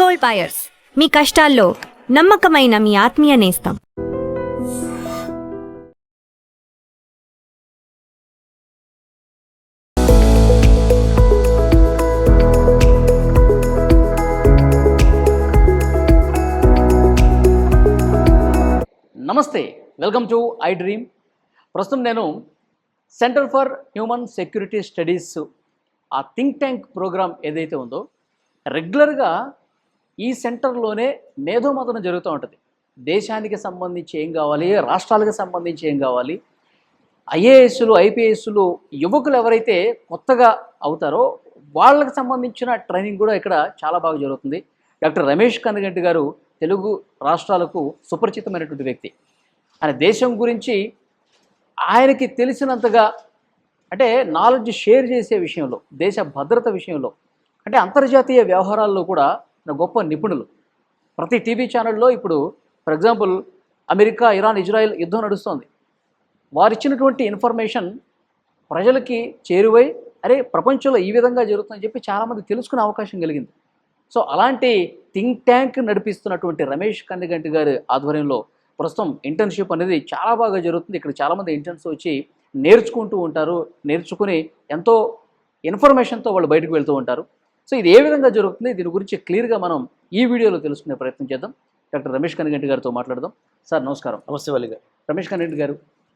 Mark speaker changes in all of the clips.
Speaker 1: Gold buyers, మీ కష్టాల్లో నమ్మకమైన మీ ఆత్మీయ నేస్తం.
Speaker 2: నమస్తే, వెల్కమ్ టు ఐ డ్రీమ్. ప్రస్తుతం నేను centre for human security studies ఆ థింక్ ట్యాంక్ ప్రోగ్రామ్ ఏదైతే ఉందో రెగ్యులర్గా ఈ సెంటర్లోనే మేధోమథనం జరుగుతూ ఉంటుంది. దేశానికి సంబంధించి ఏం కావాలి, రాష్ట్రాలకు సంబంధించి ఏం కావాలి, ఐఏఎస్లు ఐపీఎస్లు యువకులు ఎవరైతే కొత్తగా అవుతారో వాళ్ళకి సంబంధించిన ట్రైనింగ్ కూడా ఇక్కడ చాలా బాగా జరుగుతుంది. డాక్టర్ రమేష్ కన్నగంటి గారు తెలుగు రాష్ట్రాలకు సుపరిచితమైనటువంటి వ్యక్తి. ఆయన దేశం గురించి ఆయనకి తెలిసినంతగా అంటే నాలెడ్జ్ షేర్ చేసే విషయంలో, దేశ భద్రత విషయంలో, అంటే అంతర్జాతీయ వ్యవహారాల్లో కూడా గొప్ప నిపుణులు. ప్రతి టీవీ ఛానల్లో ఇప్పుడు for example America, Iran, Israel యుద్ధం నడుస్తోంది. వారు ఇచ్చినటువంటి ఇన్ఫర్మేషన్ ప్రజలకి చేరువై అరే ప్రపంచంలో ఈ విధంగా జరుగుతుందని చెప్పి చాలామంది తెలుసుకునే అవకాశం కలిగింది. సో అలాంటి థింక్ ట్యాంక్ నడిపిస్తున్నటువంటి రమేష్ కన్నగంటి గారి ఆధ్వర్యంలో ప్రస్తుతం ఇంటర్న్షిప్ అనేది చాలా బాగా జరుగుతుంది. ఇక్కడ చాలామంది ఇంటర్న్స్ వచ్చి నేర్చుకుంటూ ఉంటారు. నేర్చుకుని ఎంతో ఇన్ఫర్మేషన్తో వాళ్ళు బయటకు వెళ్తూ ఉంటారు. సో ఇది ఏ విధంగా జరుగుతుంది, దీని గురించి క్లియర్గా మనం ఈ వీడియోలో తెలుసుకునే ప్రయత్నం చేద్దాం. డాక్టర్ రమేష్ కన్నగంటి గారితో మాట్లాడదాం. సార్ నమస్కారం.
Speaker 3: నమస్తే వల్లి గారు.
Speaker 2: రమేష్ కన్నగంటి గారు,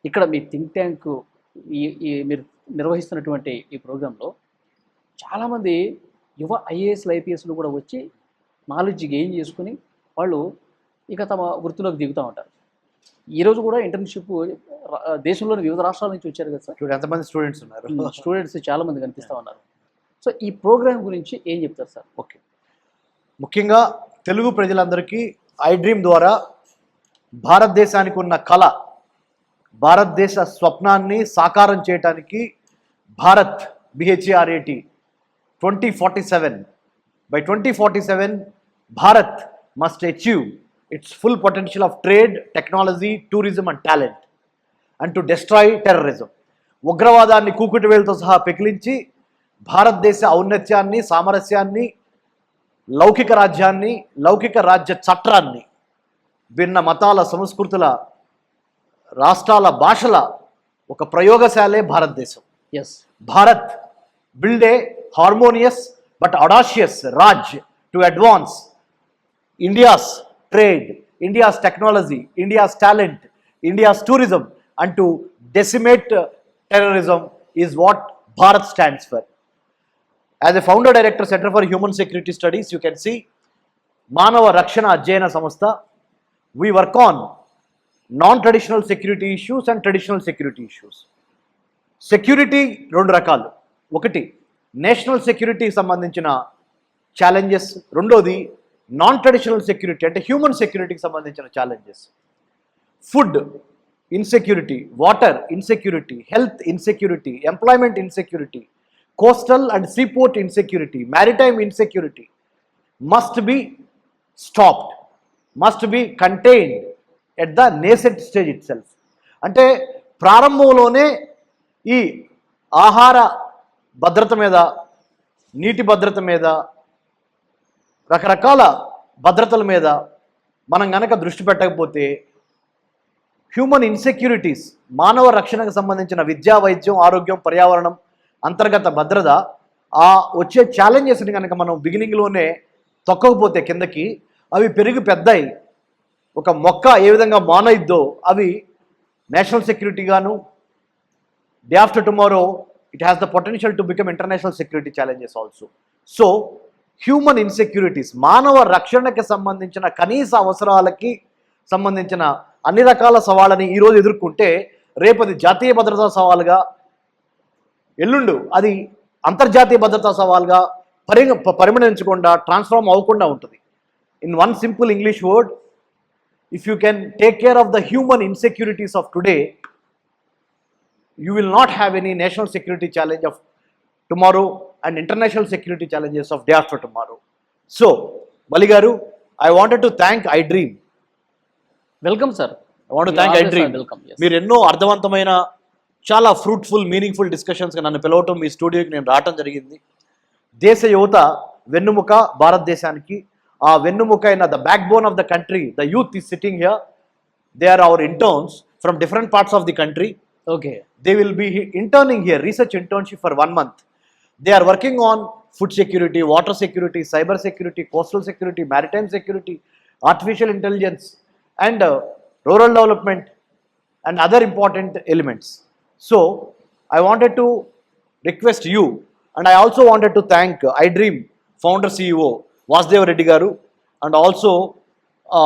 Speaker 2: ఇక్కడ మీ థింక్ ట్యాంక్ మీరు నిర్వహిస్తున్నటువంటి ఈ ప్రోగ్రాంలో చాలామంది యువ ఐఏఎస్లు ఐపీఎస్లు కూడా వచ్చి నాలెడ్జ్ గెయిన్ చేసుకుని వాళ్ళు ఇక తమ వృత్తిలోకి దిగుతూ ఉంటారు. ఈరోజు కూడా ఇంటర్న్షిప్ దేశంలోని వివిధ రాష్ట్రాల నుంచి వచ్చారు కదా సార్.
Speaker 3: చూడండి ఎంతమంది స్టూడెంట్స్ ఉన్నారు.
Speaker 2: స్టూడెంట్స్ చాలామంది కనిపిస్తూ ఉన్నారు. సో ఈ ప్రోగ్రామ్ గురించి ఏం చెప్తారు సార్?
Speaker 3: ఓకే, ముఖ్యంగా తెలుగు ప్రజలందరికీ ఐ డ్రీమ్ ద్వారా భారతదేశానికి ఉన్న కళ, భారతదేశ స్వప్నాన్ని సాకారం చేయడానికి Bharat BHARAT 2047 by 2047 Bharat must achieve its full potential of trade, technology, tourism and talent and to destroy terrorism. ఉగ్రవాదాన్ని కూకుటి వేలుతో సహా పెకిలించి భారతదేశ ఔన్నత్యాన్ని, సామరస్యాన్ని, లౌకిక రాజ్యాన్ని, లౌకిక రాజ్య చట్టాన్ని, భిన్న మతాల, సంస్కృతుల, రాష్ట్రాల, భాషల ఒక ప్రయోగశాలే భారతదేశం.
Speaker 2: Yes,
Speaker 3: Bharat build a harmonious but audacious Raj to advance India's trade, India's technology, India's talent, India's tourism and to decimate terrorism is what Bharat stands for. As a founder director Center for Human Security Studies, you can see Manava Rakshana Adhyayana Samastha, we work on non-traditional security issues and traditional security issues. Security రెండు రకాలు. ఒకటి national సెక్యూరిటీకి సంబంధించిన challenges, రెండోది non traditional security అంటే human సెక్యూరిటీకి సంబంధించిన challenges. Food insecurity, water insecurity, health insecurity, employment insecurity, coastal and seaport insecurity, maritime insecurity must be stopped, must be contained at the nascent stage it self. అంటే ప్రారంభంలోనే ఈ ఆహార భద్రత మీద, నీటి భద్రత మీద, రకరకాల భద్రతల మీద మనం గనక దృష్టి పెట్టకపోతే హ్యూమన్ ఇన్సెక్యూరిటీస్, మానవ రక్షణకు సంబంధించిన విద్యా, వైద్యం, ఆరోగ్యం, పర్యావరణం, అంతర్గత భద్రత, ఆ వచ్చే ఛాలెంజెస్ని కనుక మనం బిగినింగ్లోనే తొక్కకపోతే కిందకి అవి పెరిగి పెద్దయి ఒక మొక్క ఏ విధంగా మానయిద్దో అవి నేషనల్ సెక్యూరిటీగాను, day after tomorrow it has the potential to become international security challenges also. So human insecurities, మానవ రక్షణకి సంబంధించిన కనీస అవసరాలకి సంబంధించిన అన్ని రకాల సవాళ్ళని ఈరోజు ఎదుర్కొంటే రేపది జాతీయ భద్రతా సవాలుగా, ఎల్లుండు అది అంతర్జాతీయ భద్రతా సవాలుగా పరిగణించకుండా, ట్రాన్స్ఫార్మ్ అవ్వకుండా ఉంటుంది. In one simple English word, if you can take care of the human insecurities of today, you will not have any national security challenge of tomorrow and international security challenges of day after tomorrow. So, Bali garu, I wanted to thank I Dream.
Speaker 2: Welcome sir.
Speaker 3: I want to thank I Dream.
Speaker 2: Welcome. Yes.
Speaker 3: మీరు ఎన్నో అర్థవంతమైన, చాలా fruitful, meaningful డిస్కషన్స్గా నన్ను పిలవటం, మీ స్టూడియోకి నేను రావటం జరిగింది. దేశ యువత వెన్నుముక భారతదేశానికి, Venumukaina, the backbone of the country, the youth is sitting here. They are our interns from different parts of the country.
Speaker 2: Okay.
Speaker 3: They will be interning here, research internship for 1 month. They are working on food security, water security, cyber security, coastal security, maritime security, artificial intelligence, and rural development, and other important elements. So, I wanted to request you, and I also wanted to thank iDream founder CEO Vasudev Reddy Garu, and also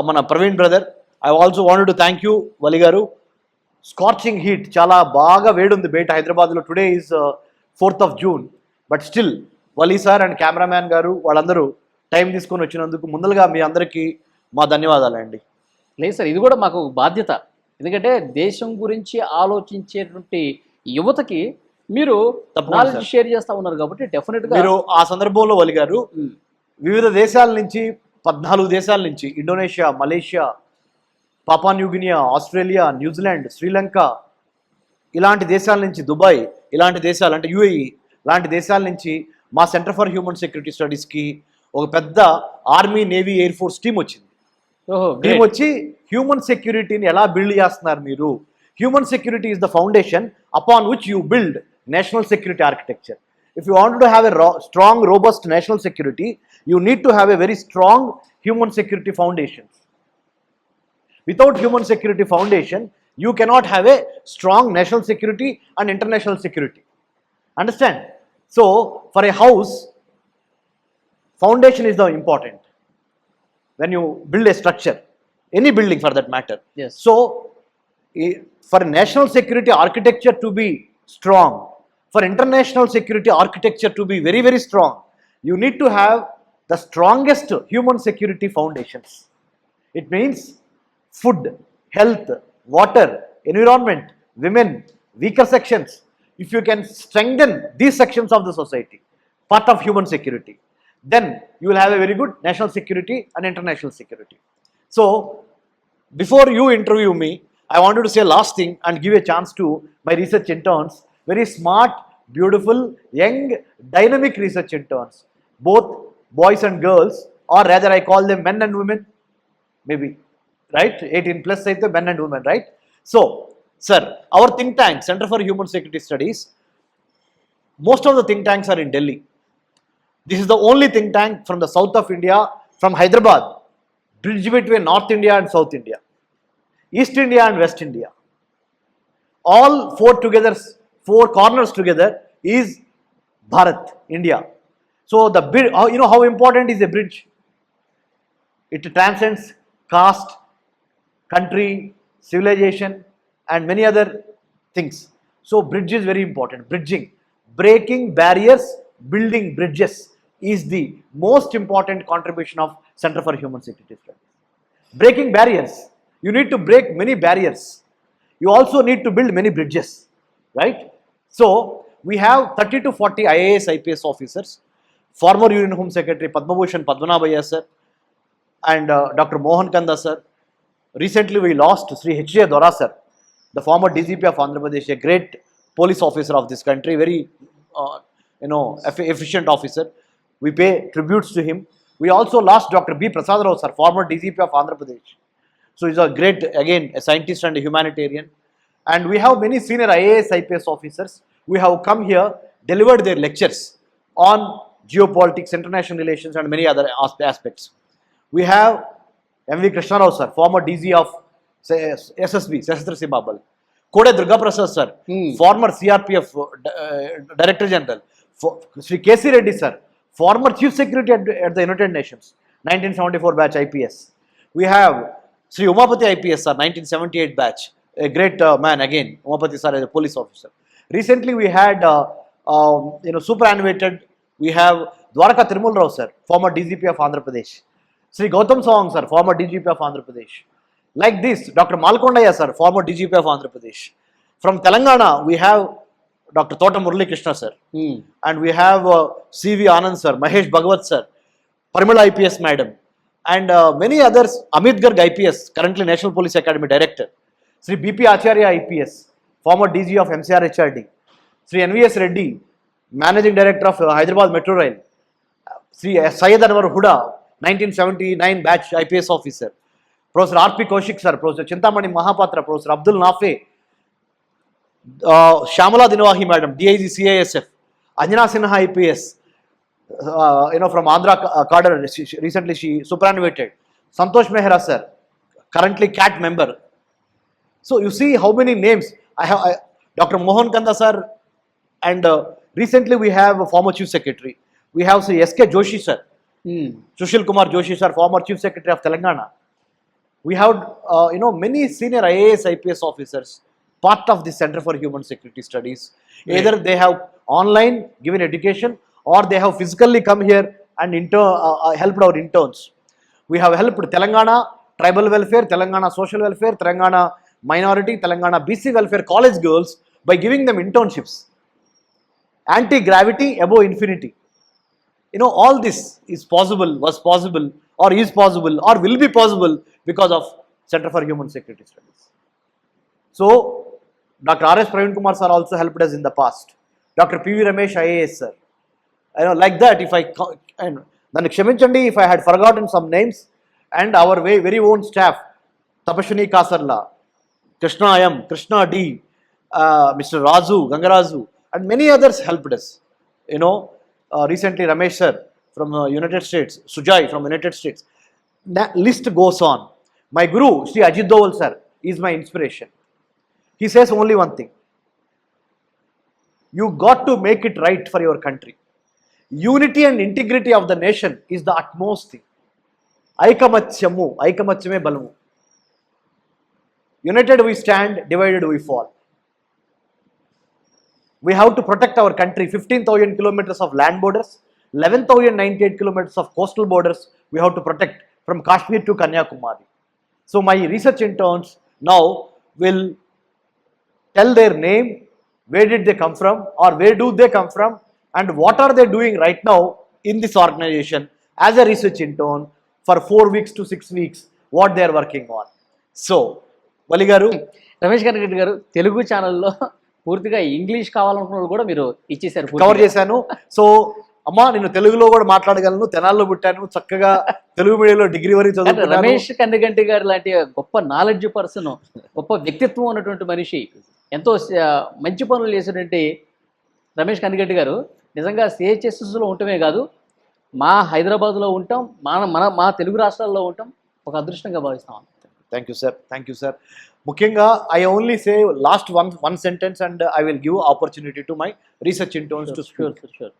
Speaker 3: mana Praveen brother. I also wanted to thank you, Vali Garu. Scorching heat, చాలా బాగా వేడుంది బయట హైదరాబాద్లో. Today is 4th of June, but still Vali sir and cameraman గారు వాళ్ళందరూ time తీసుకొని వచ్చినందుకు ముందలుగా మీ అందరికీ మా ధన్యవాదాలండి.
Speaker 2: లేదు సార్, ఇది కూడా మాకు బాధ్యత. ఎందుకంటే దేశం గురించి ఆలోచించేటువంటి యువతకి మీరు
Speaker 3: తప్పకుండా
Speaker 2: నాలెడ్జ్
Speaker 3: సార్.
Speaker 2: షేర్ చేస్తూ ఉన్నారు కాబట్టి డెఫినెట్గా
Speaker 3: మీరు ఆ సందర్భంలో వలి గారు వివిధ దేశాల నుంచి 14 దేశాల నుంచి, ఇండోనేషియా, మలేషియా, పాపా న్యూగినియా, ఆస్ట్రేలియా, న్యూజిలాండ్, శ్రీలంక, ఇలాంటి దేశాల నుంచి, దుబాయ్, ఇలాంటి దేశాలు అంటే యుఏఈ లాంటి దేశాల నుంచి మా సెంటర్ ఫర్ హ్యూమన్ సెక్యూరిటీ స్టడీస్కి ఒక పెద్ద army, navy, air force team వచ్చింది. టీం వచ్చి హ్యూమన్ సెక్యూరిటీని ఎలా బిల్డ్ చేస్తున్నారు మీరు? Human security is the foundation upon which you build national security architecture. If you want to have a strong, robust national security, you need to have a very strong human security foundations. Without human security foundation, you cannot have a strong national security and international security. Understand? So, for a house, foundation is the important. When you build a structure, any building for that matter.
Speaker 2: Yes.
Speaker 3: So, for national security architecture to be strong, for international security architecture to be very, very strong, you need to have the strongest human security foundations. It means food, health, water, environment, women, weaker sections. If you can strengthen these sections of the society, part of human security, then you will have a very good national security and international security. So, before you interview me, I wanted to say last thing and give a chance to my research interns, very smart, beautiful, young, dynamic research interns, both boys and girls, or rather I call them men and women, maybe, right? 18 plus aithe men and women, right? So, sir, our think tank, Center for Human Security Studies, most of the think tanks are in Delhi. This is the only think tank from the south of India, from Hyderabad, bridge between North India and South India, East India and West India. All four corners together is Bharat, India. So the you know how important is a bridge? It transcends caste, country, civilization, and many other things. So bridge is very important. Bridging, breaking barriers, building bridges is the most important contribution of Center for Human Security Studies. Breaking barriers. You need to break many barriers. You also need to build many bridges, right? So, we have 30 to 40 IAS, IPS officers, former Union Home Secretary Padma Bhushan Padmanabhaiah sir, and Dr. Mohan Kanda sir. Recently, we lost Sri H.J. Dora sir, the former DGP of Andhra Pradesh, a great police officer of this country, very efficient officer. We pay tributes to him. We also lost Dr. B. Prasad Rao sir, former DGP of Andhra Pradesh. So he's a great, again, a scientist and a humanitarian. And we have many senior IAS, IPS officers. We have come here, delivered their lectures on geopolitics, international relations, and many other aspects. We have M.V. Krishna Rao sir, former DG of SSB, Sashastra Sibabal. Kode Durga Prasad sir, former CRPF Director General. Sri K.C. Reddy sir, former Chief Secretary at the United Nations, 1974 batch IPS. We have Sri Umapati IPS sir, 1978 batch, a great man again, Umapati sir as a police officer. Recently we had, superannuated, we have Dwaraka Tirumul Rao sir, former DGP of Andhra Pradesh. Sri Gautam Sawang sir, former DGP of Andhra Pradesh. Like this, Dr. Malkondaya sir, former DGP of Andhra Pradesh. From Telangana, we have Dr. Tota Murali Krishna sir. And we have C.V. Anand sir, Mahesh Bhagwat sir, Parimala IPS madam, and many others. Amit Garg IPS, currently National Police Academy Director. Sri B.P. Acharya IPS, former DG of MCR HRD. Sri N.V.S. Reddy, Managing Director of Hyderabad Metro Rail. Sri Syed Anwar Huda, 1979 batch IPS officer, Professor R.P. Kaushik sir, Professor Chintamani Mahapatra, Professor Abdul Nafe, Shamala Dinwahi madam, DIG CISF, Anjana Sinha IPS, from Andhra cadre, recently she superannuated, Santosh Mehra sir, currently CAT member. So you see how many names I have. Dr. Mohan Kanda sir, and recently we have a former chief secretary. We have Sri S.K. Joshi sir, Sushil Kumar Joshi sir, former chief secretary of Telangana. We have many senior IAS IPS officers part of the Center for Human Security Studies. Either they have online given education or they have physically come here and helped our interns. We have helped Telangana tribal welfare, Telangana social welfare, Telangana minority, Telangana BC welfare college girls by giving them internships. Anti-gravity above infinity. All this is possible, was possible, or is possible, or will be possible because of Center for Human Security Studies. So, Dr. R.S. Praveen Kumar sir also helped us in the past. Dr. P.V. Ramesh IAS sir. Like that, then kshaminchandi if I had forgotten some names, and our very own staff, Tapashwini Kasarla, Krishna M, Krishna D, Mr. Razu, Gangarazu, and many others helped us. Recently Ramesh sir from United States, Sujai from United States. That list goes on. My guru, Sri Ajit Doval sir, is my inspiration. He says only one thing. You got to make it right for your country. Unity and integrity of the nation is the utmost thing. Aikamachame balamu. United we stand, divided we fall. We have to protect our country. 15,000 kilometers of land borders, 11,098 kilometers of coastal borders we have to protect from Kashmir to Kanyakumari. So my research interns now will tell their name, where did they come from, or where do they come from, and what are they doing right now in this organization as a research intern for 4 weeks to 6 weeks, what they are working on. So, Vali garu,
Speaker 2: Ramesh Kannaganti గారు తెలుగు ఛానల్లో పూర్తిగా English కావాలనుకున్న వాళ్ళు కూడా మీరు ఇచ్చేసారు,
Speaker 3: cover చేశాను. So అమ్మా నేను తెలుగులో కూడా మాట్లాడగలను, తెనాల్లో పుట్టాను, చక్కగా తెలుగు మీడియంలో డిగ్రీ వరకు చదువుకున్నాను.
Speaker 2: రమేష్ కన్నగంటి గారు లాంటి గొప్ప నాలెడ్జ్ పర్సన్, గొప్ప వ్యక్తిత్వం ఉన్నటువంటి మనిషి, ఎంతో మంచి పనులు చేసినటువంటి రమేష్ కన్నగంటి గారు నిజంగా సిహెచ్ఎస్ఎస్లో ఉండటమే కాదు, మా హైదరాబాద్లో ఉంటాం, మా తెలుగు రాష్ట్రాల్లో ఉంటాం, ఒక అదృష్టంగా భావిస్తాం.
Speaker 3: Thank you sir, thank you sir. ముఖ్యంగా I only say last one sentence and I will give opportunity to my research interns to speak.
Speaker 2: Sure.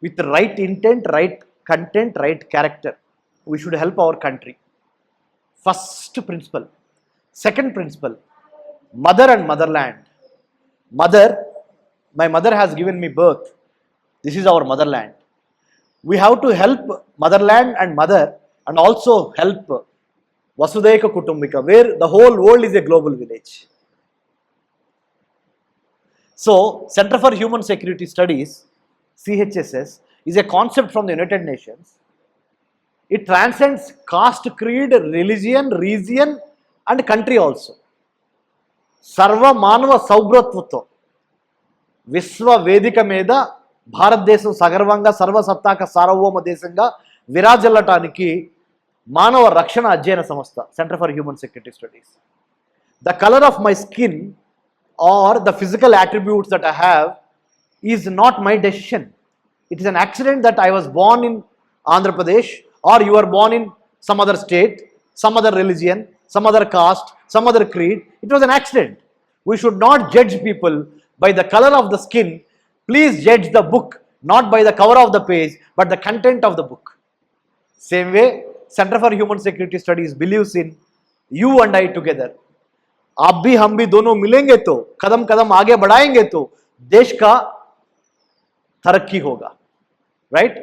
Speaker 3: With right intent, right content, right character, we should help our country. First principle. Second principle, mother and motherland. Mother, my mother has given me birth. This is our motherland. We have to help motherland and mother, and also help Vasudhaiva Kutumbika, where the whole world is a global village. So, Center for Human Security Studies, CHSS, is a concept from the United Nations. It transcends caste, creed, religion, region, and country also. Sarva Manava Saubratvato, Viswa Vedika Meda, భారతదేశం సగర్వంగా సర్వసత్తాక సార్వభౌమ దేశంగా విరాజిల్లటానికి మానవ రక్షణ అధ్యయన సంస్థ centre for human security studies. The colour of my skin or the physical attributes that I have is not my decision. It is an accident that I was born in Andhra Pradesh or you are born in some other state, some other religion, some other caste, some other creed. It was an accident. We should not judge people by the color of the skin. Please judge the book not by the cover of the page but the content of the book. Same way, Center for Human Security Studies believes in you and I together. आप भी हम भी दोनों मिलेंगे तो कदम कदम आगे बढ़ाएंगे तो देश का तरक्की होगा. Right?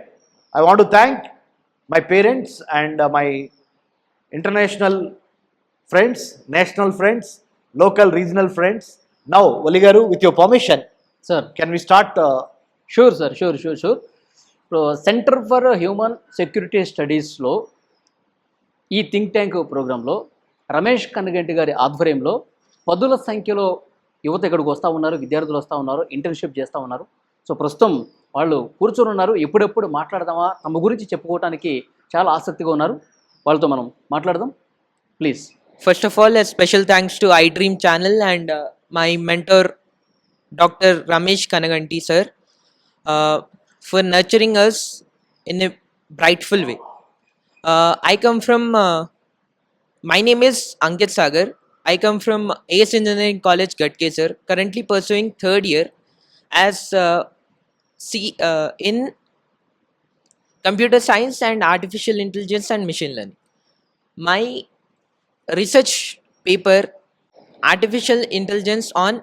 Speaker 3: I want to thank my parents and my international friends, national friends, local, regional friends. Now, Vali garu, with your permission,
Speaker 2: sir,
Speaker 3: can we start?
Speaker 2: Sure, sir. ఇప్పుడు సెంటర్ ఫర్ హ్యూమన్ సెక్యూరిటీ స్టడీస్లో ఈ think tank ప్రోగ్రాంలో రమేష్ కన్నగంటి గారి ఆధ్వర్యంలో పదుల సంఖ్యలో యువత ఇక్కడికి వస్తూ ఉన్నారు, విద్యార్థులు వస్తూ ఉన్నారు, ఇంటర్న్షిప్ చేస్తూ ఉన్నారు. సో ప్రస్తుతం వాళ్ళు కూర్చొని ఉన్నారు. ఎప్పుడెప్పుడు మాట్లాడదామా, తమ గురించి చెప్పుకోవడానికి చాలా ఆసక్తిగా ఉన్నారు. వాళ్ళతో మనం మాట్లాడదాం. Please.
Speaker 4: First of all, a special thanks to iDream channel and my mentor, Dr. Ramesh Kanaganti sir, for nurturing us in a brightful way. I come from, my name is Ankit Sagar. I come from AS Engineering College, Gadkesar, currently pursuing third year as in computer science and artificial intelligence and machine learning. My research paper, artificial intelligence on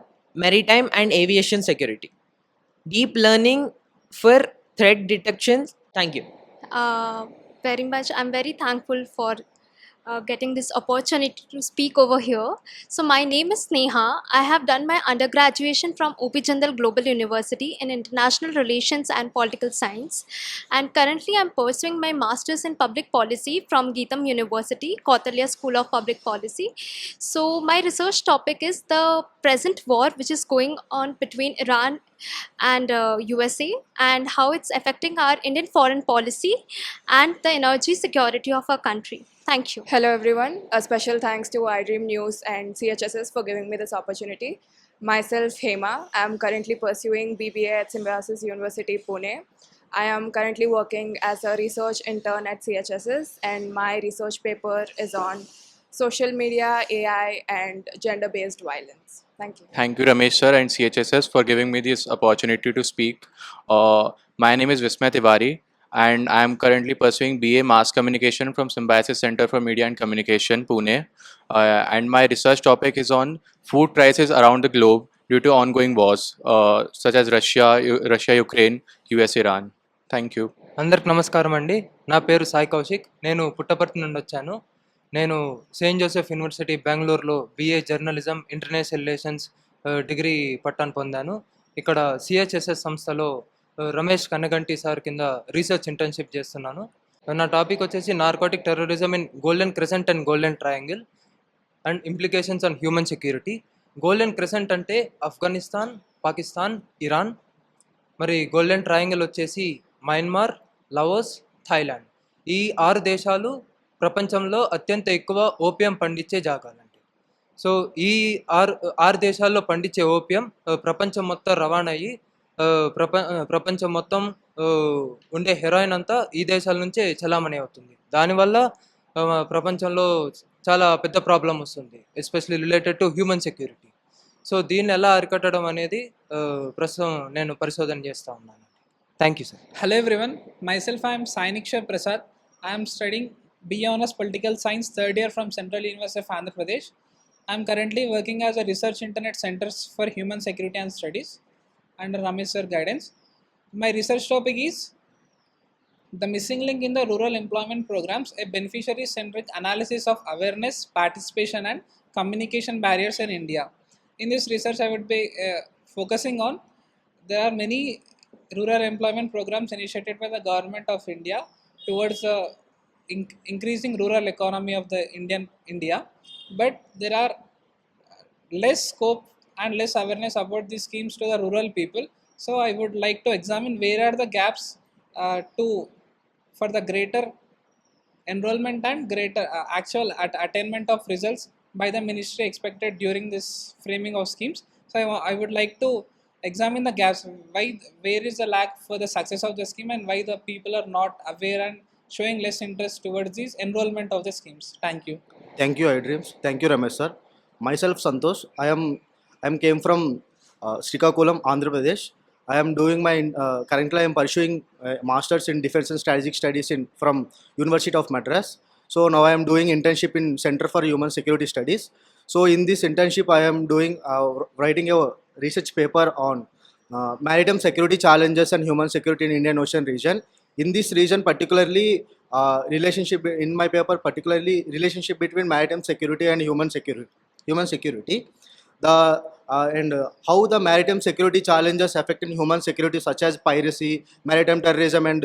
Speaker 4: maritime and aviation security, deep learning for threat detection. Thank you.
Speaker 5: Very much. I'm very thankful for getting this opportunity to speak over here. So my name is Sneha. I have done my undergraduation from OP Jindal Global University in International Relations and Political Science, and currently I'm pursuing my Masters in Public Policy from Geetam University, Kautilya School of Public Policy. So my research topic is the present war which is going on between Iran and USA, and how it's affecting our Indian foreign policy and the energy security of our country. Thank you.
Speaker 6: Hello everyone, a special thanks to iDream News and CHSS for giving me this opportunity. Myself Hema, I am currently pursuing BBA at Symbiosis University, Pune. I am currently working as a research intern at CHSS, and my research paper is on social media, AI and gender-based violence. Thank you.
Speaker 7: Thank you, Ramesh sir and CHSS for giving me this opportunity to speak. My name is Vismay Tiwari, and I am currently pursuing BA Mass Communication from Symbiosis Center for Media and Communication, Pune. And my research topic is on food prices around the globe due to ongoing wars, such as Russia, Ukraine, US, Iran. Thank you.
Speaker 8: అందరికి నమస్కారం అండి. నా పేరు సాయి కౌశిక్. నేను పుట్టపర్తి నుండి వచ్చాను. నేను Saint Joseph university బెంగళూరులో BA journalism international relations degree పట్టాను పొందాను. ఇక్కడ CHSS సంస్థలో రమేష్ కన్నగంటి సార్ కింద రీసెర్చ్ ఇంటర్న్షిప్ చేస్తున్నాను. నా టాపిక్ వచ్చేసి narcotic terrorism in golden crescent and golden triangle and implications on human security. Golden crescent అంటే ఆఫ్ఘనిస్తాన్, పాకిస్తాన్, ఇరాన్. మరి గోల్డెన్ ట్రయాంగిల్ వచ్చేసి మయన్మార్, లావోస్, థాయిలాండ్. ఈ 6 దేశాలు ప్రపంచంలో అత్యంత ఎక్కువ ఓపియం పండించే జాగాలండి. సో ఈ 6 దేశాల్లో పండించే ఓపియం ప్రపంచం మొత్తం రవాణా అయ్యి ప్రపంచం మొత్తం ఉండే హెరాయిన్ అంతా ఈ దేశాల నుంచే చలామణి అవుతుంది. దానివల్ల ప్రపంచంలో చాలా పెద్ద ప్రాబ్లం వస్తుంది, especially related to human security. So దీన్ని ఎలా అరికట్టడం అనేది ప్రస్తుతం నేను పరిశోధన చేస్తూ ఉన్నాను. Thank you sir.
Speaker 9: Hello everyone, myself I am Sainikshar Prasad. I am studying BA Honours Political Science third year from Central University of Andhra Pradesh. I am currently working as a research intern at Centers for Human Security and Studies under Ramesh sir guidance. My research topic is the missing link in the rural employment programs, a beneficiary centric analysis of awareness, participation and communication barriers in India. In this research I would be focusing on, there are many rural employment programs initiated by the government of India towards the increasing rural economy of the India, but there are less scope and less awareness about these schemes to the rural people. So I would like to examine where are the gaps for the greater enrollment and greater actual attainment of results by the ministry expected during this framing of schemes. So I would like to examine the gaps, where is the lack for the success of the scheme and why the people are not aware and showing less interest towards this enrollment of the schemes. Thank you.
Speaker 3: Thank you, iDreams. Thank you, Ramesh sir. Myself, Santosh. I came from Srikakulam, Andhra Pradesh. I am doing my currently I am pursuing masters in defense and strategic studies from University of Madras. So now I am doing internship in Center for Human Security Studies. So in this internship I am doing writing a research paper on maritime security challenges and human security in Indian Ocean region. In this region particularly relationship in my paper, particularly relationship between maritime security and human security, and how the maritime security challenges affecting human security, such as piracy, maritime terrorism and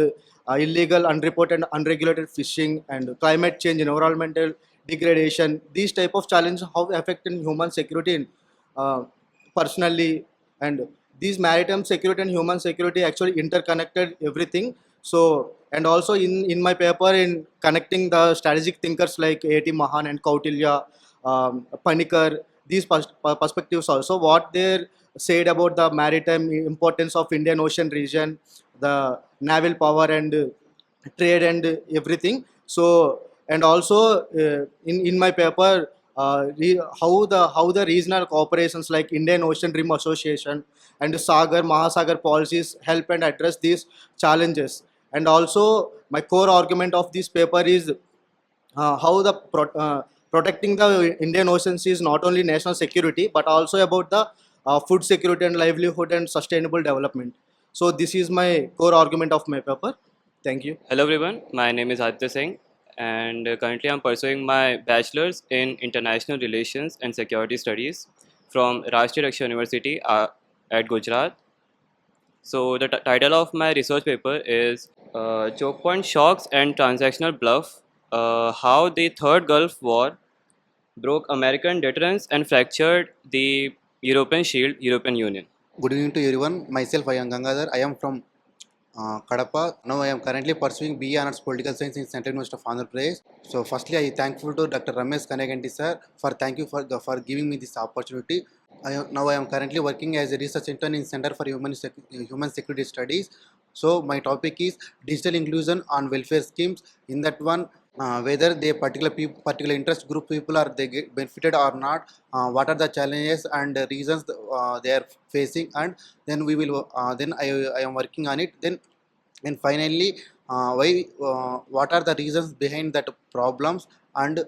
Speaker 3: illegal, unreported and unregulated fishing, and climate change, environmental degradation. These type of challenges how affecting human security personally, and
Speaker 10: these maritime security and human security actually interconnected everything. So, and also in my paper, in connecting the strategic thinkers like A.T. Mahan and Kautilya, Panikkar, these perspectives also, what they said about the maritime importance of Indian Ocean region, the naval power and trade and everything. So, and also in my paper, how the regional cooperations like Indian Ocean Rim Association and Sagar Mahasagar policies help and address these challenges. And also my core argument of this paper is how the protecting the Indian oceans is not only national security but also about the food security and livelihood and sustainable development. So this is my core argument of my paper. Thank you.
Speaker 11: Hello everyone, my name is Aditya Singh and currently I'm pursuing my bachelor's in international relations and security studies from Rashtriya Raksha University at Gujarat. So the title of my research paper is Choke Point Shocks and Transactional Bluff, how the Third Gulf War broke American deterrence and fractured the European Shield, European Union.
Speaker 12: Good evening to everyone. Myself, I am Gangadhar. I am from Kadapa. Now I am currently pursuing BA Honours Political Science in Central University of Andhra Pradesh. So firstly, I am thankful to Dr. Ramesh Kanaganti sir for giving me this opportunity. Now I am currently working as a research intern in Center for Human Security Studies. So my topic is digital inclusion on welfare schemes. In that one, whether they particular interest group people are they get benefited or not, what are the challenges and reasons they are facing, and then we will then I am working on it. Then finally, what are the reasons behind that problems, and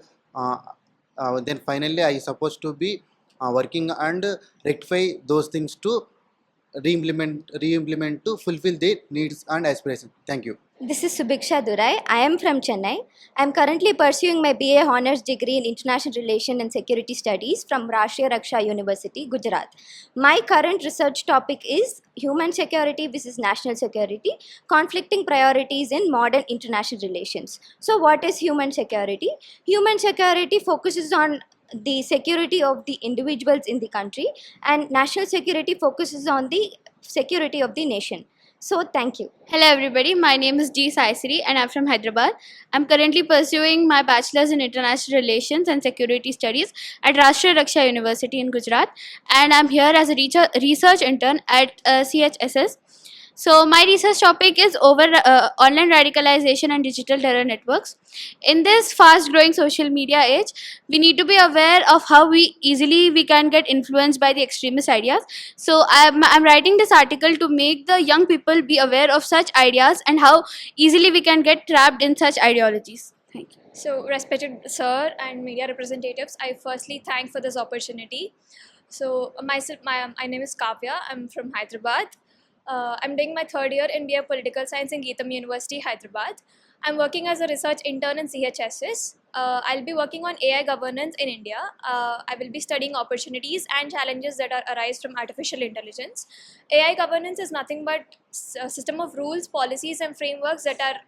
Speaker 12: then finally I supposed to be working and rectify those things to re-implement to fulfill their needs and aspirations. Thank you.
Speaker 13: This is Subiksha Durai. I am from Chennai. I am currently pursuing my BA Honours degree in International Relations and Security Studies from Rashtriya Raksha University, Gujarat. My current research topic is human security versus national security, conflicting priorities in modern international relations. So what is human security? Human security focuses on the security of the individuals in the country, and national security focuses on the security of the nation. So thank you.
Speaker 5: Hello everybody, my name is G. Saisri and I'm from Hyderabad. I'm currently pursuing my bachelor's in international relations and security studies at Rashtriya Raksha University in Gujarat, and I'm here as a research intern at CHSS. So my research topic is over online radicalization and digital terror networks. In this fast growing social media age, we need to be aware of how easily we can get influenced by the extremist ideas. So I'm writing this article to make the young people be aware of such ideas and how easily we can get trapped in such ideologies. Thank you.
Speaker 14: So, respected sir and media representatives, I firstly thank for this opportunity. So, my name is Kavya. I'm from Hyderabad. I'm doing my third year in BA Political Science in Geetham University, Hyderabad. I'm working as a research intern in CHSS. I'll be working on AI governance in India. I will be studying opportunities and challenges that arise from artificial intelligence. AI governance is nothing but a system of rules, policies and frameworks that are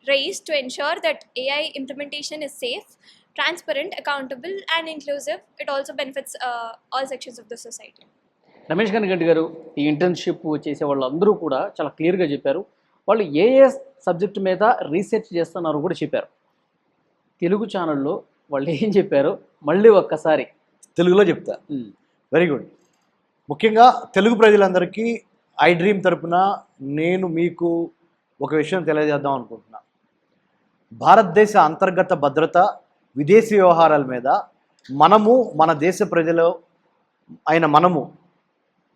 Speaker 14: raised to ensure that AI implementation is safe, transparent, accountable and inclusive. It also benefits all sections of the society.
Speaker 2: Ramesh Kanaganti గారు ఈ internship చేసే వాళ్ళందరూ కూడా చాలా క్లియర్గా చెప్పారు. వాళ్ళు ఏ subject మీద రీసెర్చ్ చేస్తున్నారో కూడా చెప్పారు. తెలుగు ఛానల్లో వాళ్ళు ఏం చెప్పారో మళ్ళీ ఒక్కసారి
Speaker 3: తెలుగులో చెప్తా. Very good. ముఖ్యంగా తెలుగు ప్రజలందరికీ ఐ డ్రీమ్ తరపున నేను మీకు ఒక విషయం తెలియజేద్దాం అనుకుంటున్నా. భారతదేశ అంతర్గత భద్రత, విదేశీ వ్యవహారాల మీద మన దేశ ప్రజలు అయిన మనము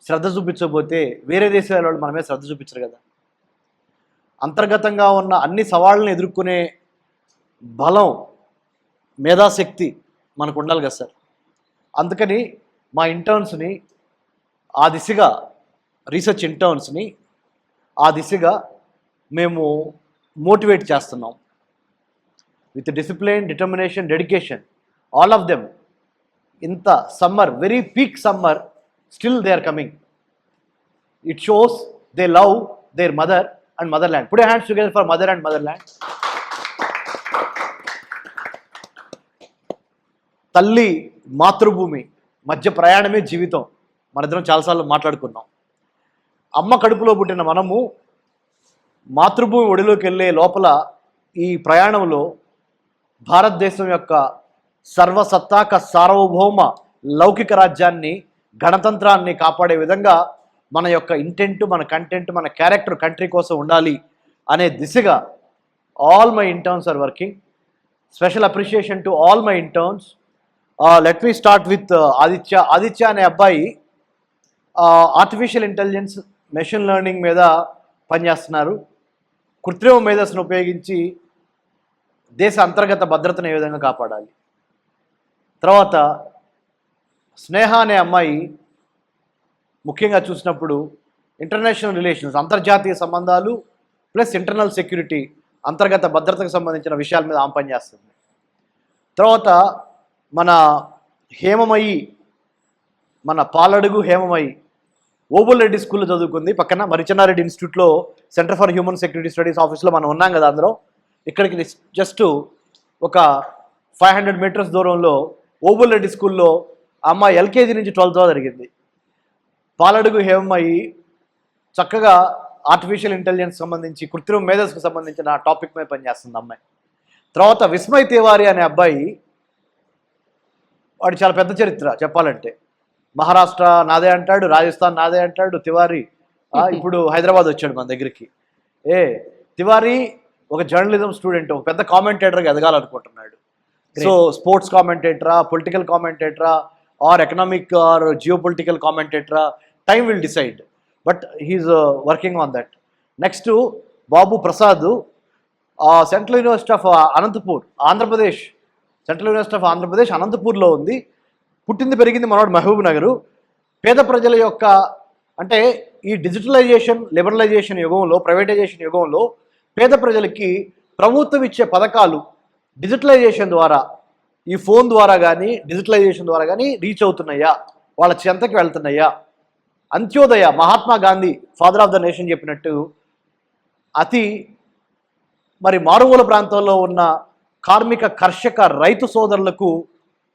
Speaker 3: శ్రద్ధ చూపించకపోతే వేరే దేశాల వాళ్ళు మన మీద శ్రద్ధ చూపించరు కదా. అంతర్గతంగా ఉన్న అన్ని సవాళ్ళను ఎదుర్కొనే బలం, మేధాశక్తి మనకు ఉండాలి కదా సార్. అందుకని మా ఇంటర్న్స్ని ఆ దిశగా, రీసెర్చ్ ఇంటర్న్స్ని ఆ దిశగా మేము మోటివేట్ చేస్తున్నాం. With discipline, determination, dedication, all of them. ఇంత summer, very peak summer, still they are coming. It shows they love their mother and motherland. Put your hands together for mother and motherland. తల్లి, మాతృభూమి మధ్య ప్రయాణమే జీవితం. మనిద్దరం చాలాసార్లు మాట్లాడుకున్నాం. అమ్మ కడుపులో పుట్టిన మనము మాతృభూమి ఒడిలోకి వెళ్ళే లోపల ఈ ప్రయాణంలో భారతదేశం యొక్క సర్వసత్తాక సార్వభౌమ లౌకిక రాజ్యాన్ని, గణతంత్రాన్ని కాపాడే విధంగా మన యొక్క ఇంటెంట్, మన కంటెంట్, మన క్యారెక్టర్ కంట్రీ కోసం ఉండాలి అనే దిశగా all my interns are working. Special appreciation to all my interns. Let me start with Aditya అనే అబ్బాయి ఆర్టిఫిషియల్ ఇంటెలిజెన్స్, మెషిన్ లెర్నింగ్ మీద పనిచేస్తున్నారు. కృత్రిమ మేధస్సును ఉపయోగించి దేశ అంతర్గత భద్రతను ఏ విధంగా కాపాడాలి. తర్వాత స్నేహ అనే అమ్మాయి ముఖ్యంగా చూసినప్పుడు ఇంటర్నేషనల్ రిలేషన్స్, అంతర్జాతీయ సంబంధాలు ప్లస్ ఇంటర్నల్ సెక్యూరిటీ, అంతర్గత భద్రతకు సంబంధించిన విషయాల మీద ఆమె పనిచేస్తుంది. తర్వాత మన హేమమయి, మన పాలడుగు హేమమయి ఓబుల్ రెడ్డి స్కూల్లో చదువుకుంది. పక్కన మరిచెన్నారెడ్డి ఇన్స్టిట్యూట్లో centre for human security studies ఆఫీస్లో మనం ఉన్నాం కదా అందరం. ఇక్కడికి జస్ట్ ఒక 500 మీటర్స్ దూరంలో ఓబుల్ రెడ్డి స్కూల్లో అమ్మాయి ఎల్కేజీ నుంచి 12th జరిగింది. పాలడుగు హేమమయి చక్కగా ఆర్టిఫిషియల్ ఇంటెలిజెన్స్ సంబంధించి, కృత్రిమ మేధస్సుకు సంబంధించిన టాపిక్ మీద పనిచేస్తుంది అమ్మాయి. తర్వాత విస్మయ్ తివారీ అనే అబ్బాయి, వాడు చాలా పెద్ద చరిత్ర చెప్పాలంటే. మహారాష్ట్ర నాదే అంటాడు, రాజస్థాన్ నాదే అంటాడు. తివారీ ఇప్పుడు హైదరాబాద్ వచ్చాడు మన దగ్గరికి. తివారీ ఒక జర్నలిజం స్టూడెంట్, ఒక పెద్ద కామెంటేటర్గా ఎదగాలనుకుంటున్నాడు. సో స్పోర్ట్స్ కామెంటేటరా, పొలిటికల్ కామెంటేటరా, or economic or geopolitical కామెంటేటరా, time will decide, but he is working on that. Next Babu Prasad, central university of Anantapur, Andhra Pradesh, central university of Andhra Pradesh అనంతపూర్లో ఉంది. పుట్టింది పెరిగింది మనోడు మహబూబ్ నగరు. పేద ప్రజల యొక్క, అంటే ఈ డిజిటలైజేషన్, లిబరలైజేషన్ యుగంలో, ప్రైవేటైజేషన్ యుగంలో పేద ప్రజలకి ప్రభుత్వం ఇచ్చే పథకాలు డిజిటలైజేషన్ ద్వారా, ఈ ఫోన్ ద్వారా కానీ డిజిటలైజేషన్ ద్వారా కానీ రీచ్ అవుతున్నాయా, వాళ్ళ చెంతకి వెళ్తున్నాయా? Antyodaya, Mahatma Gandhi father of the nation చెప్పినట్టు అతి మరి మారుమూల ప్రాంతాల్లో ఉన్న కార్మిక, కర్షక, రైతు సోదరులకు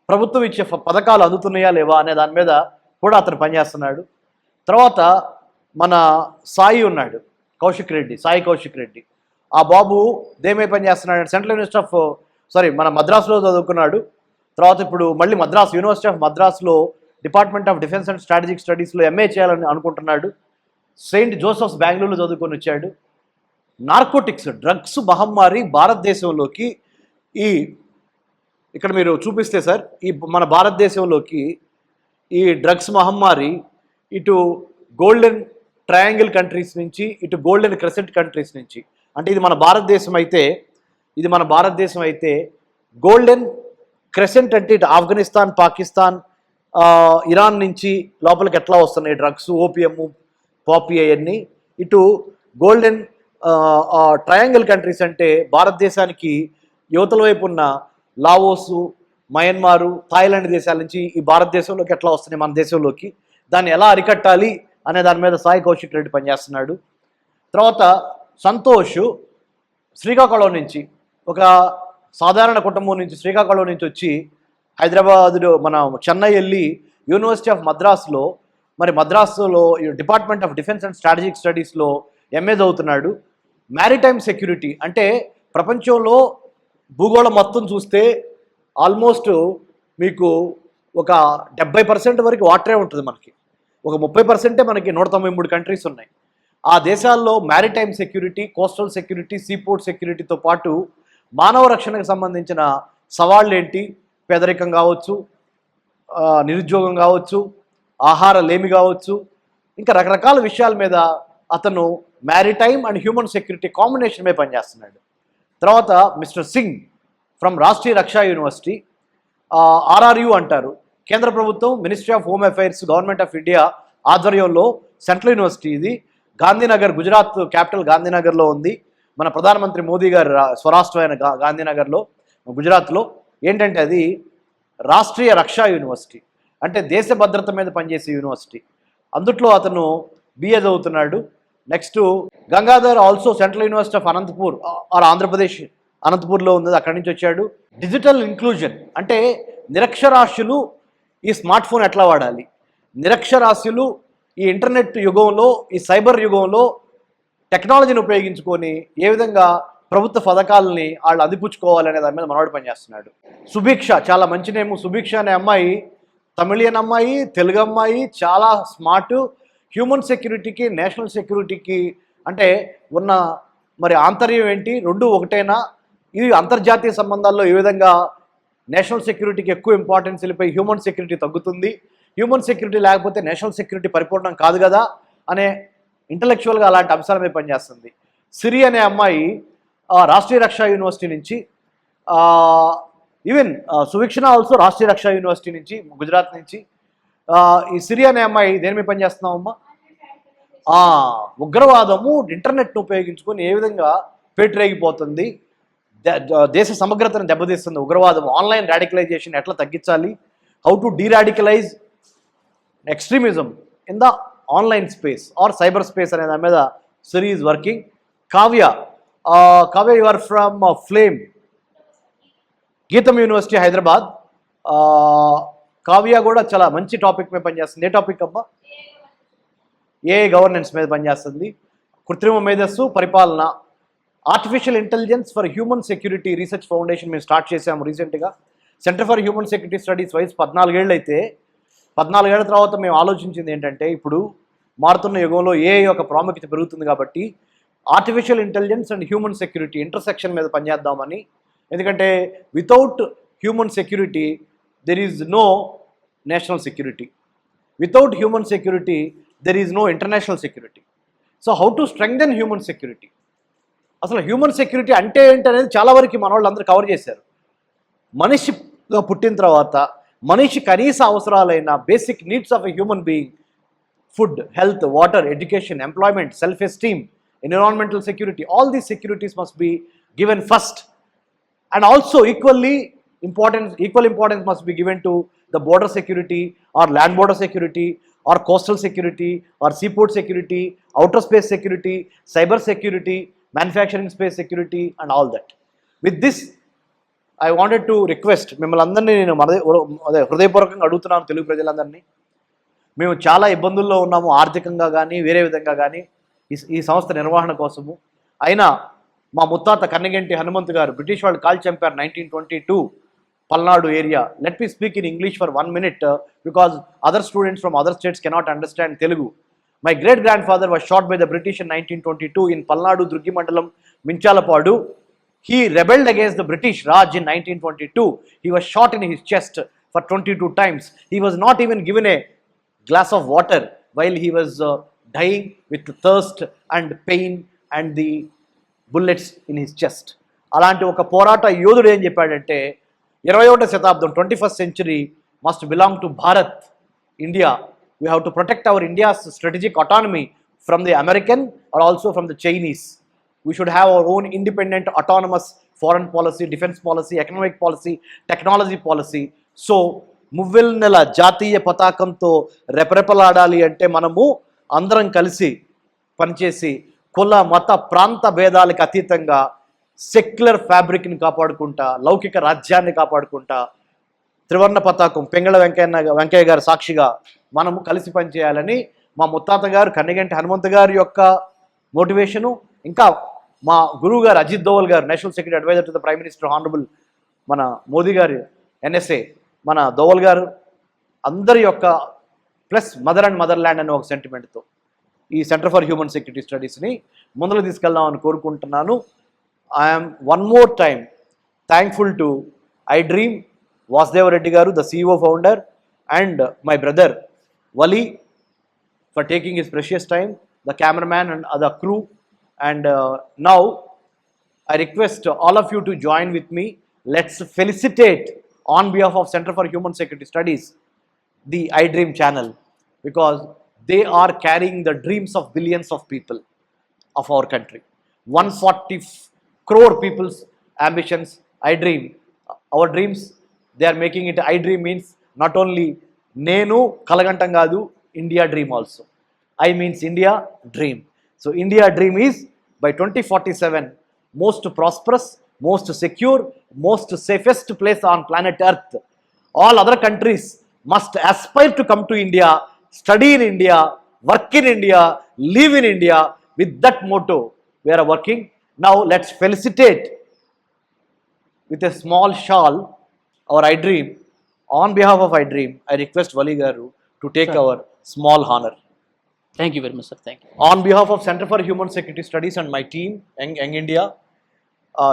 Speaker 3: ప్రభుత్వం ఇచ్చే పథకాలు అందుతున్నాయా లేవా అనే దాని మీద కూడా అతను పనిచేస్తున్నాడు. తర్వాత మన సాయి ఉన్నాడు, కౌశిక్ రెడ్డి, సాయి కౌశిక్ రెడ్డి. ఆ బాబు దేమే పనిచేస్తున్నాడు, సెంట్రల్ యూనివర్సిటీ ఆఫ్ మన మద్రాసులో చదువుకున్నాడు. తర్వాత ఇప్పుడు మళ్ళీ యూనివర్సిటీ ఆఫ్ మద్రాసులో department of defence and strategic స్టడీస్లో ఎంఏ చేయాలని అనుకుంటున్నాడు. సెయింట్ జోసెఫ్స్ బెంగళూరులో చదువుకొని వచ్చాడు. నార్కోటిక్స్, డ్రగ్స్ మహమ్మారి భారతదేశంలోకి, ఇక్కడ మీరు చూపిస్తే సార్, మన భారతదేశంలోకి ఈ డ్రగ్స్ మహమ్మారి ఇటు గోల్డెన్ ట్రయాంగిల్ కంట్రీస్ నుంచి, ఇటు గోల్డెన్ క్రెసెంట్ కంట్రీస్ నుంచి, అంటే ఇది మన భారతదేశం అయితే గోల్డెన్ క్రెసెంట్ అంటే ఇటు ఆఫ్ఘనిస్తాన్, పాకిస్తాన్, ఇరాన్ నుంచి లోపలికి ఎట్లా వస్తున్నాయి డ్రగ్స్, ఓపియం, పాపీ అవన్నీ. ఇటు గోల్డెన్ ట్రయాంగిల్ కంట్రీస్ అంటే భారతదేశానికి యువతల వైపు ఉన్న లావోసు, మయన్మారు, థాయిలాండ్ దేశాల నుంచి ఈ భారతదేశంలోకి ఎట్లా వస్తున్నాయి మన దేశంలోకి, దాన్ని ఎలా అరికట్టాలి అనే దాని మీద సాయి కౌశిక్ రెడ్డి పనిచేస్తున్నాడు. తర్వాత సంతోష్ శ్రీకాకుళం నుంచి, ఒక సాధారణ కుటుంబం నుంచి, శ్రీకాకుళం నుంచి వచ్చి హైదరాబాద్లో మన చెన్నై వెళ్ళి యూనివర్సిటీ ఆఫ్ మద్రాసులో, మద్రాసులో department of defence and strategic స్టడీస్లో ఎంఏ చదువుతున్నాడు. మ్యారిటైమ్ సెక్యూరిటీ అంటే ప్రపంచంలో భూగోళం మొత్తం చూస్తే ఆల్మోస్ట్ మీకు ఒక 70% వరకు వాటరే ఉంటుంది. మనకి ఒక 30% మనకి 193 కంట్రీస్ ఉన్నాయి. ఆ దేశాల్లో maritime security, coastal security, seaport సెక్యూరిటీతో పాటు మానవ రక్షణకు సంబంధించిన సవాళ్ళు ఏంటి, పేదరికం కావచ్చు, నిరుద్యోగం కావచ్చు, ఆహార లేమి కావచ్చు, ఇంకా రకరకాల విషయాల మీద అతను maritime and human security combination మీద పనిచేస్తున్నాడు. తర్వాత mister Singh from Rashtriya Raksha university, RRU అంటారు, కేంద్ర ప్రభుత్వం, ministry of home affairs, government of India ఆధ్వర్యంలో సెంట్రల్ యూనివర్సిటీ. ఇది గాంధీనగర్, గుజరాత్ క్యాపిటల్ గాంధీనగర్లో ఉంది. మన ప్రధానమంత్రి మోదీ గారు స్వరాష్ట్రమైన గాంధీనగర్లో, గుజరాత్లో. ఏంటంటే అది రాష్ట్రీయ రక్షా యూనివర్సిటీ, అంటే దేశ భద్రత మీద పనిచేసే యూనివర్సిటీ. అందుట్లో అతను బిఏ చదువుతున్నాడు. Next Gangadhar, also central university of Anantapur or Andhra Pradesh, అనంతపూర్లో ఉంది, అక్కడి నుంచి వచ్చాడు. డిజిటల్ ఇంక్లూజన్ అంటే నిరక్షరాస్యులు ఈ స్మార్ట్ ఫోన్ ఎట్లా వాడాలి, నిరక్షరాస్యులు ఈ ఇంటర్నెట్ యుగంలో, ఈ సైబర్ యుగంలో టెక్నాలజీని ఉపయోగించుకొని ఏ విధంగా ప్రభుత్వ పథకాలని వాళ్ళు అందిపుచ్చుకోవాలనే దాని మీద మనవాడు పనిచేస్తున్నాడు. సుభిక్ష, చాలా మంచి నేము. సుభిక్ష అనే అమ్మాయి తమిళియన్ అమ్మాయి, తెలుగు అమ్మాయి, చాలా స్మార్ట్. హ్యూమన్ సెక్యూరిటీకి నేషనల్ సెక్యూరిటీకి అంటే ఉన్న మరి ఆంతర్యం ఏంటి? రెండు ఒకటేనా? ఇది అంతర్జాతీయ సంబంధాల్లో ఏ విధంగా నేషనల్ సెక్యూరిటీకి ఎక్కువ ఇంపార్టెన్స్ వెళ్ళిపోయి హ్యూమన్ సెక్యూరిటీ తగ్గుతుంది, హ్యూమన్ సెక్యూరిటీ లేకపోతే నేషనల్ సెక్యూరిటీ పరిపూర్ణం కాదు కదా అనే ఇంటలెక్చువల్గా అలాంటి అంశాల మీద పనిచేస్తుంది. సిరి అనే అమ్మాయి రాష్ట్రీయ రక్షా యూనివర్సిటీ నుంచి, even సువీక్షణ also Rashtriya Raksha university నుంచి, గుజరాత్ నుంచి. ఈ సిరి అనే అమ్మాయి దేని మీద పనిచేస్తున్నామమ్మా? ఉగ్రవాదము ఇంటర్నెట్ను ఉపయోగించుకొని ఏ విధంగా పేటరేగిపోతుంది, దేశ సమగ్రతను దెబ్బతీస్తుంది ఉగ్రవాదం, ఆన్లైన్ రాడికలైజేషన్ ఎట్లా తగ్గించాలి, how to deradicalize extremism in the online space or cyber space అనే దాని మీద Siri is working. Kavya, you are from FLAME, GITAM university Hyderabad. Kavya కూడా చాలా మంచి టాపిక్ మీద పనిచేస్తుంది. ఏ టాపిక్ అబ్బా? ఏ గవర్నెన్స్ మీద పనిచేస్తుంది. కృత్రిమ మేధస్సు, పరిపాలన, artificial intelligence for human security research foundation మేము స్టార్ట్ చేసాము రీసెంట్గా. Centre for human security studies వయసు 14 ఏళ్ళు అయితే 14 ఏళ్ల తర్వాత మేము ఆలోచించింది ఏంటంటే, ఇప్పుడు మారుతున్న యుగంలో ఏ యొక్క ప్రాముఖ్యత పెరుగుతుంది కాబట్టి artificial intelligence and human security intersection మీద పనిచేద్దామని. ఎందుకంటే without human security there is no national security, without human security there is no international security. So how to strengthen human security, అసలు హ్యూమన్ సెక్యూరిటీ అంటే ఏంటనేది చాలా వరకు మన వాళ్ళు అందరూ కవర్ చేశారు. మనిషిగా పుట్టిన తర్వాత మనిషి కనీస అవసరాలైన basic needs of a human being, food, health, water, education, employment, self esteem, environmental security, all these securities must be given first. And also equal importance must be given to the border security or land border security or coastal security or seaport security, outer space security, cyber security, manufacturing space security and all that. With this I wanted to request మిమ్మల్ని అందరినీ నేను హృదయపూర్వకంగా అడుగుతున్నాను, తెలుగు ప్రజలందరినీ. మేము చాలా ఇబ్బందుల్లో ఉన్నాము ఆర్థికంగా కానీ వేరే విధంగా కానీ ఈ సంస్థ నిర్వహణ కోసము. అయినా మా ముత్తాత కన్నగంటి హనుమంత్ గారు బ్రిటిష్ వాళ్ళు కాల్ చంపారు 1922 Palnadu area. Let me speak in English for 1 minute because other students from other states cannot understand Telugu. My great grandfather was shot by the British in 1922 in Palnadu, Durgi Mandalam, Minchalapadu. He rebelled against the British Raj in 1922. He was shot in his chest for 22 times. He was not even given a glass of water while he was dying with thirst and pain and the bullets in his chest. అలాంటి ఒక పోరాట యోధుడు ఏం చెప్పాడంటే 21వ శతాబ్దం 21st century must belong to Bharat, India. We have to protect our India's strategic autonomy from the American or also from the Chinese. We should have our own independent autonomous foreign policy, defense policy, economic policy, technology policy. So మువ్వెన్నెల జాతీయ పతాకంతో రెపరెపలాడాలి అంటే మనము అందరం కలిసి పనిచేసి కుల మత ప్రాంత భేదాలకు అతీతంగా సెక్యులర్ ఫ్యాబ్రిక్ని కాపాడుకుంటా, లౌకిక రాజ్యాన్ని కాపాడుకుంటా, త్రివర్ణ పతాకం పెంగళ వెంకయ్య గారు సాక్షిగా మనము కలిసి పనిచేయాలని మా ముత్తాత గారు కన్నగంటి హనుమంత్ గారి యొక్క మోటివేషను, ఇంకా మా గురువు గారు Ajit Doval garu, national security adviser to the prime minister honourable మన మోదీ గారు NSA, మన దోవల్ గారు అందరి యొక్క plus mother and motherland అనే ఒక సెంటిమెంట్తో ఈ సెంటర్ ఫర్ హ్యూమన్ సెక్యూరిటీ స్టడీస్ని ముందుకు తీసుకెళ్దామని కోరుకుంటున్నాను. I'm one more time thankful to iDream, Vasudeva Reddy garu, the CEO founder, and my brother Wali for taking his precious time, the cameraman and other crew. And now I request all of you to join with me. Let's felicitate on behalf of Center for Human Security Studies the iDream channel, because they are carrying the dreams of billions of people of our country. 140 crore people's ambitions. iDream, our dreams, they are making it. iDream means not only Nenu Kalagantam Kadu, India Dream also. I means India Dream. So India Dream is by 2047 most prosperous, most secure, most safest place on planet Earth. All other countries must aspire to come to India, study in India, work in India, live in India. With that motto, we are working. Now let's felicitate with a small shawl our iDream. On behalf of iDream, I request Vali Garu to take our small honor.
Speaker 2: Thank you very much sir, thank you.
Speaker 3: On behalf of Center for Human Security Studies and my team, Young India,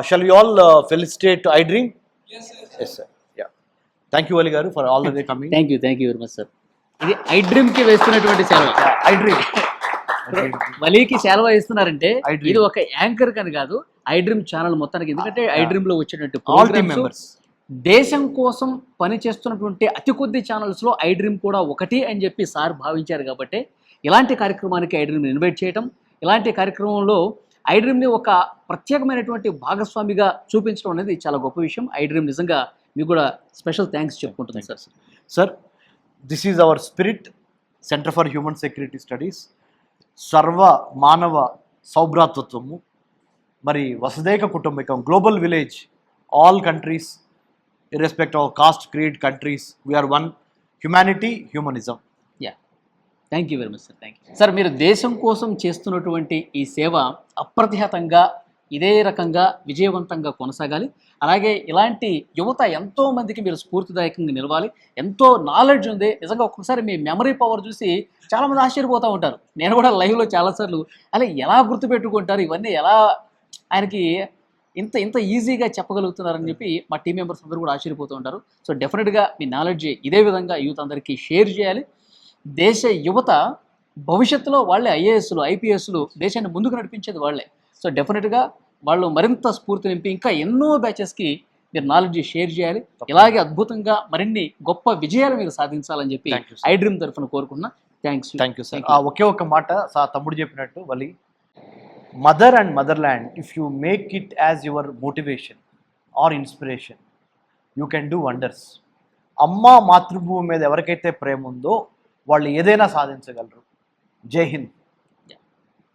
Speaker 3: shall we all felicitate iDream? Yes, sir. Yeah. Thank you, Vali Garu, for all the way coming.
Speaker 2: Thank you very much sir. ఇది iDreamకి వేస్తున్నటువంటి సెలవు.
Speaker 3: iDream.
Speaker 2: వలీకి సెలవు ఇస్తున్నారంటే
Speaker 3: iDream.
Speaker 2: ఇది ఒక anchor కని కాదు, iDream channel మొత్తానికి. ఎందుకంటే iDream లో వచ్చినట్టు
Speaker 3: All team members.
Speaker 2: దేశం కోసం పనిచేస్తున్నటువంటి అతి కొద్ది ఛానల్స్లో iDream కూడా ఒకటి అని చెప్పి సార్ భావించారు. కాబట్టి ఇలాంటి కార్యక్రమానికి iDreamని ఇన్వైట్ చేయడం, ఇలాంటి కార్యక్రమంలో iDreamని ఒక ప్రత్యేకమైనటువంటి భాగస్వామిగా చూపించడం అనేది చాలా గొప్ప విషయం. iDream నిజంగా మీకు కూడా స్పెషల్ థ్యాంక్స్ చెప్పుకుంటుంది sir.
Speaker 3: Sir, this is our spirit, Center for Human Security Studies. సర్వ మానవ సౌభ్రాతృత్వము, మరి వసుదైక కుటుంబకం, global village, all countries, irrespective of caste, creed, countries, we are one. Humanity, humanism.
Speaker 2: Thank you very much sir, thank you sir. మీరు దేశం కోసం చేస్తున్నటువంటి ఈ సేవ అప్రతిహతంగా ఇదే రకంగా విజయవంతంగా కొనసాగాలి. అలాగే ఇలాంటి యువత ఎంతో మందికి మీరు స్ఫూర్తిదాయకంగా నిలవాలి. ఎంతో నాలెడ్జ్ ఉంది నిజంగా. ఒక్కొక్కసారి మీ మెమరీ పవర్ చూసి చాలామంది ఆశ్చర్యపోతూ ఉంటారు. నేను కూడా లైవ్లో చాలాసార్లు అలా ఎలా గుర్తుపెట్టుకుంటారు, ఇవన్నీ ఎలా ఆయనకి ఇంత ఇంత ఈజీగా చెప్పగలుగుతున్నారని చెప్పి మా టీం మెంబర్స్ అందరూ కూడా ఆశ్చర్యపోతూ ఉంటారు. సో డెఫినెట్గా మీ నాలెడ్జ్ ఇదే విధంగా యూత్ అందరికీ షేర్ చేయాలి. దేశ యువత భవిష్యత్తులో వాళ్ళే ఐఏఎస్లు, ఐపీఎస్లు, దేశాన్ని ముందుకు నడిపించేది వాళ్ళే. సో డెఫినెట్గా వాళ్ళు మరింత స్ఫూర్తి నింపి ఇంకా ఎన్నో బ్యాచెస్కి మీరు నాలెడ్జ్ షేర్ చేయాలి. ఇలాగే అద్భుతంగా మరిన్ని గొప్ప విజయాలు మీరు సాధించాలని చెప్పి iDream తరఫున కోరుకున్నా. Thank you sir.
Speaker 3: ఒకే ఒక మాట తమ్ముడు చెప్పినట్టు, Vali, mother and motherland, if you make it as your motivation or inspiration, you can do wonders. అమ్మ మాతృభూమి మీద ఎవరికైతే ప్రేమ ఉందో వాళ్ళు ఏదైనా సాధించగలరు. జై హింద్.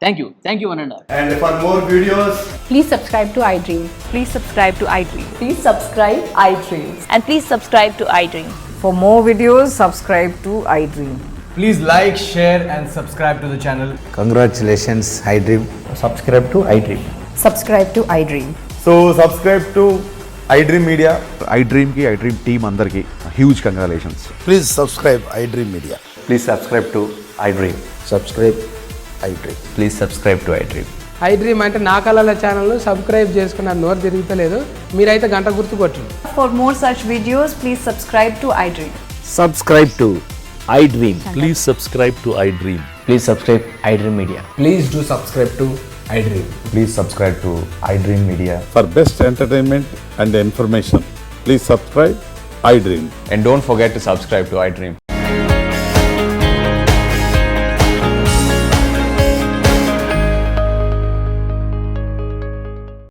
Speaker 2: థ్యాంక్ యూ అనండి.
Speaker 10: And for more videos,
Speaker 15: Please subscribe to iDream.
Speaker 16: Please subscribe to iDream.
Speaker 15: Please subscribe iDream.
Speaker 16: And please subscribe to iDream.
Speaker 15: For more videos, subscribe to iDream.
Speaker 10: please like, share and subscribe to the channel.
Speaker 12: Congratulations, iDream.
Speaker 3: Subscribe to iDream.
Speaker 15: Subscribe to iDream.
Speaker 10: So subscribe to iDream Media.
Speaker 17: iDream ki iDream team andarki huge congratulations.
Speaker 12: Please subscribe iDream Media.
Speaker 3: Please subscribe to iDream.
Speaker 12: Subscribe iDream.
Speaker 3: Please subscribe to iDream.
Speaker 15: iDream అంటే నా కళల channel subscribe చేసుకున్న నోరు తిరుగుతలేదు. మీరైతే గంట గుర్తు కొట్టండి.
Speaker 16: For more such videos, please subscribe to iDream.
Speaker 3: Subscribe to iDream.
Speaker 17: Please subscribe to iDream.
Speaker 3: Please subscribe iDream Media.
Speaker 10: Please do subscribe to iDream.
Speaker 3: Please subscribe to iDream Media.
Speaker 17: For best entertainment and information, please subscribe iDream.
Speaker 7: And don't forget to subscribe to iDream.